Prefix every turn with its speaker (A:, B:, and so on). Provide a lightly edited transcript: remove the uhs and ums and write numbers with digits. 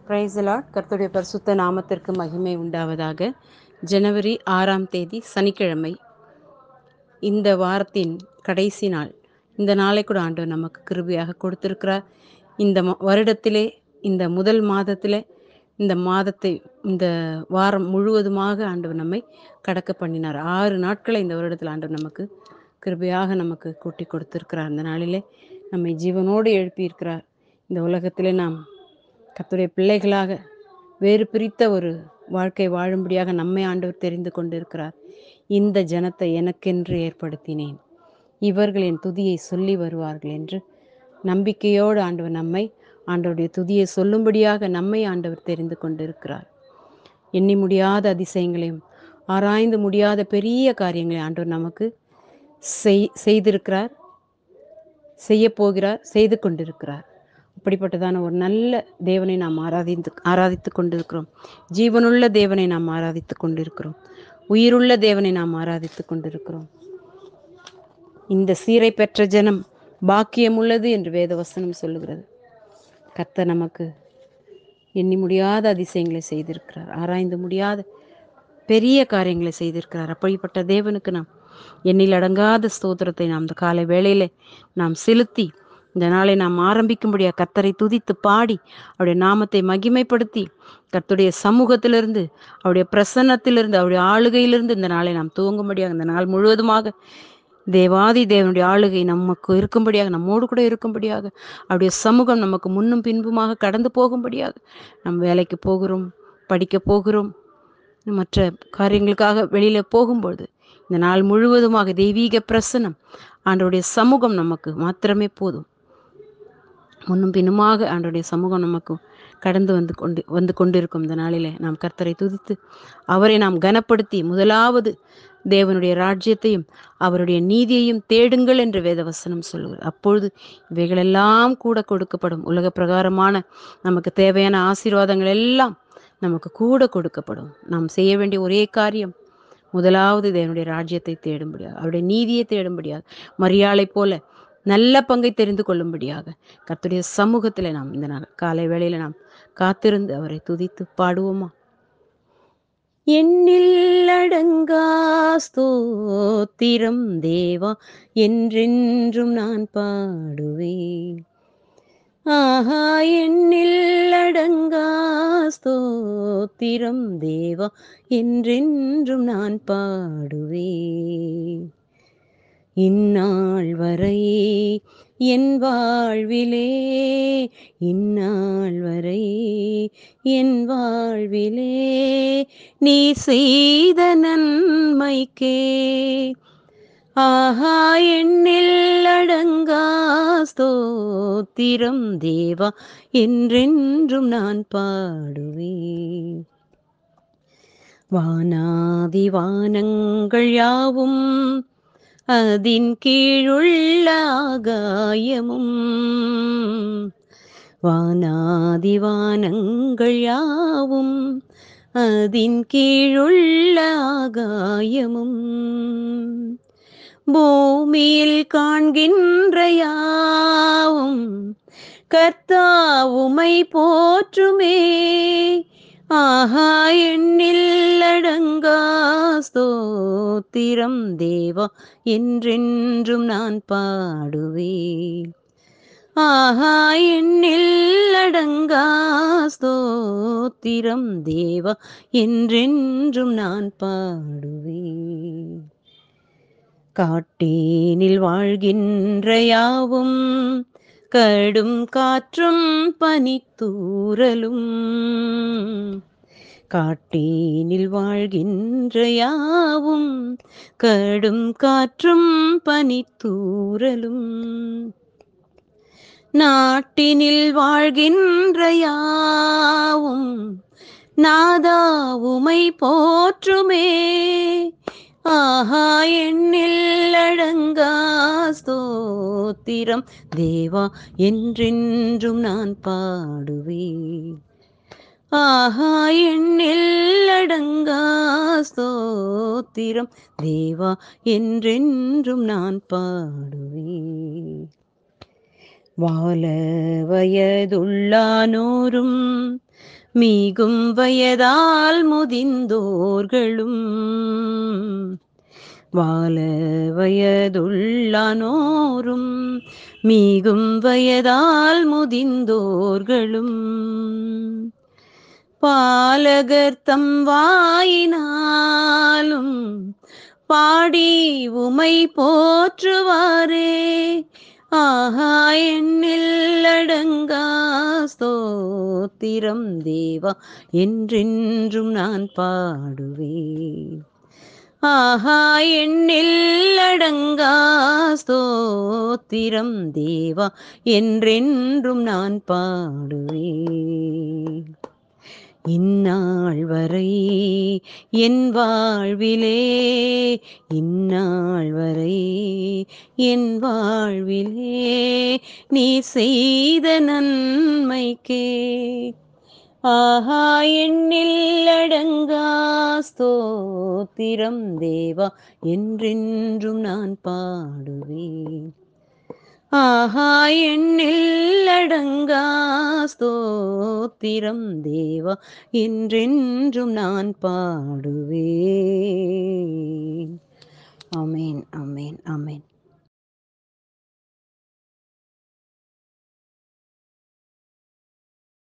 A: Praise the Lord. கர்த்தருடைய பரிசுத்த நாமத்திற்கு மகிமை உண்டாவதாக. ஜனவரி 6ஆம் தேதி சனிக்கிழமை, இந்த வாரத்தின் கடைசி நாள். இந்த நாளை கூட ஆண்டவர் நமக்கு கிருபையாக கொடுத்திருக்கிறார். இந்த வருடத்திலே, இந்த முதல் மாதத்திலே, இந்த மாதத்தை, இந்த வாரம் முழுவதுமாக ஆண்டவர் நம்மை கடக்க பண்ணினார். 6 நாட்களை இந்த வருடத்தில் ஆண்டவர் நமக்கு கிருபையாக நமக்கு கூட்டி கொடுத்திருக்கிறார். அந்த நாளிலே நம்மை ஜீவனோடு எழுப்பியிருக்கிறார். இந்த உலகத்திலே நாம் கர்த்தருடைய பிள்ளைகளாக வேறு பிரித்த ஒரு வாழ்க்கை வாழும்படியாக நம்மை ஆண்டவர் தெரிந்து கொண்டிருக்கிறார். இந்த ஜனத்தை எனக்கென்று ஏற்படுத்தினேன், இவர்கள் என் துதியை சொல்லி வருவார்கள் என்று நம்பிக்கையோடு ஆண்டவர் நம்மை, ஆண்டவருடைய துதியை சொல்லும்படியாக நம்மை ஆண்டவர் தெரிந்து கொண்டிருக்கிறார். எண்ணி முடியாத அதிசயங்களையும் ஆராய்ந்து முடியாத பெரிய காரியங்களை ஆண்டவர் நமக்கு செய்திருக்கிறார், செய்ய போகிறார், செய்து கொண்டிருக்கிறார். அப்படிப்பட்டதான ஒரு நல்ல தேவனை நாம் ஆராதித்து கொண்டிருக்கிறோம். ஜீவனுள்ள தேவனை நாம் ஆராதித்து கொண்டிருக்கிறோம். உயிருள்ள தேவனை நாம் ஆராதித்து கொண்டிருக்கிறோம். இந்த சீரை பெற்ற ஜனம் பாக்கியம் உள்ளது என்று வேதவசனம் சொல்லுகிறது. கர்த்தர் நமக்கு எண்ணி முடியாத அதிசயங்களை செய்திருக்கிறார், ஆராய்ந்து முடியாத பெரிய காரியங்களை செய்திருக்கிறார். அப்படிப்பட்ட தேவனுக்கு நாம் எண்ணில் அடங்காத ஸ்தோத்திரத்தை நாம் இந்த காலை வேளையிலே நாம் செலுத்தி, இந்த நாளை நாம் ஆரம்பிக்கும்படியாக கர்த்தரை துதித்து பாடி, அவருடைய நாமத்தை மகிமைப்படுத்தி, கர்த்தருடைய சமூகத்திலிருந்து, அவருடைய பிரசன்னத்திலிருந்து, அவருடைய ஆளுகையிலிருந்து இந்த நாளை நாம் துவங்கும்படியாக, இந்த நாள் முழுவதுமாக தேவாதி தேவனுடைய ஆளுகை நமக்கு இருக்கும்படியாக, நம்மோடு கூட இருக்கும்படியாக, அவருடைய சமூகம் நமக்கு முன்னும் பின்புமாக கடந்து போகும்படியாக, நம் வேலைக்கு போகிறோம், படிக்க போகிறோம், மற்ற காரியங்களுக்காக வெளியில போகும்பொழுது இந்த நாள் முழுவதுமாக தெய்வீக பிரசன்னம், ஆண்டவருடைய சமூகம் நமக்கு மாத்திரமே போதும். முன்னும் பின்னுமாக ஆண்டவருடைய சமூகம் நமக்கு கடந்து வந்து கொண்டிருக்கும். இந்த நாளிலே நாம் கர்த்தரை துதித்து அவரை நாம் கனப்படுத்தி, முதலாவது தேவனுடைய ராஜ்யத்தையும் அவருடைய நீதியையும் தேடுங்கள் என்று வேதவசனம் சொல்லுவது. அப்பொழுது இவைகளெல்லாம் கூட கொடுக்கப்படும். உலக பிரகாரமான நமக்கு தேவையான ஆசீர்வாதங்கள் எல்லாம் நமக்கு கூட கொடுக்கப்படும். நாம் செய்ய வேண்டிய ஒரே காரியம், முதலாவது தேவனுடைய ராஜ்யத்தை தேடும்படியாக, அவருடைய நீதியை தேடும்படியாக, மரியாளை போல நல்ல பங்கை தெரிந்து கொள்ளும்படியாக கர்த்தருடைய சமூகத்தில் நாம் இந்த நாள் காலை வேளையில நாம் காத்திருந்து அவரை துதித்து பாடுவோமா? எண்ணில் அடங்கா ஸ்தோத்திரம் தேவா, என்றென்றும் நான் பாடுவேன். ஆஹா, எண்ணில் அடங்கா ஸ்தோத்திரம் தேவா, என்றென்றும் நான் பாடுவேன். இந்நாள் வரை என் வாழ்விலே, இந்நாள் வரை என் வாழ்விலே நீ செய்த நன்மைக்கே, ஆஹா, எண்ணில் அடங்கா ஸ்தோத்திரம் தேவா, என்றென்றும் நான் பாடுவேன். வானாதி வானங்கள் யாவும், அதின் கீழுள்ள ஆகாயமும், வானாதி வானங்கள் யாவும், அதின் கீழுள்ள ஆகாயமும், பூமியில் காண்கின்ற யாவும் கர்த்தா உமை போற்றுமே, ஆஹா, எண்ணில் அடங்கா ஸ்தோத்திரம் தேவா, என்றென்றும் நான் பாடுவேன். ஆஹா, எண்ணில் அடங்கா ஸ்தோத்திரம் தேவா, என்றென்றும் நான் பாடுவேன். காட்டேனில் வாழ்கின்ற யாவும், கடும் காற்றும் பனித்தூறலும், காட்டேனில் வாழ்கின்ற யாவும், கடும் காற்றும் பனித்தூறலும், நாட்டினில் வாழ்கின்ற யாவும் நாதா உமை போற்றுமே, ஆஹா, எண்ணில் அடங்கா ஸ்தோத்திரம் தேவா, என்றென்றும் நான் பாடுவேன். ஆஹா, எண்ணில் அடங்கா ஸ்தோத்திரம் தேவா, என்றென்றும் நான் பாடுவேன். வால வயதுள்ளானோரும் மீகும் வயதால் முதிர்ந்தோர்களும் வால வயதுள்ளானோரும் மீகும் வயதால் முதிர்ந்தோர்களும் பாலகர் தம் வாயினாலும் பாடி உமை போற்றுவாரே. ஆஹா எண்ணில் அடங்கா ஸ்தோத்திரம் தேவா என்றென்றும் நான் பாடுவேன். ஆஹா எண்ணில் அடங்கா ஸ்தோத்திரம் தேவா என்றென்றும் நான் பாடுவேன். இந்நாள் வரை என் வாழ்விலே, இந்நாள் வரை என் வாழ்விலே நீ செய்த நன்மைக்கே ஆஹா எண்ணில் அடங்கா ஸ்தோத்திரம் தேவா என்றென்றும் நான் பாடுவேன். ஆஹா எண்ணில் அடங்கா ஸ்தோத்திரம் தேவா என்றென்றும் நான் பாடுவேன். ஆமென், ஆமென், ஆமென்.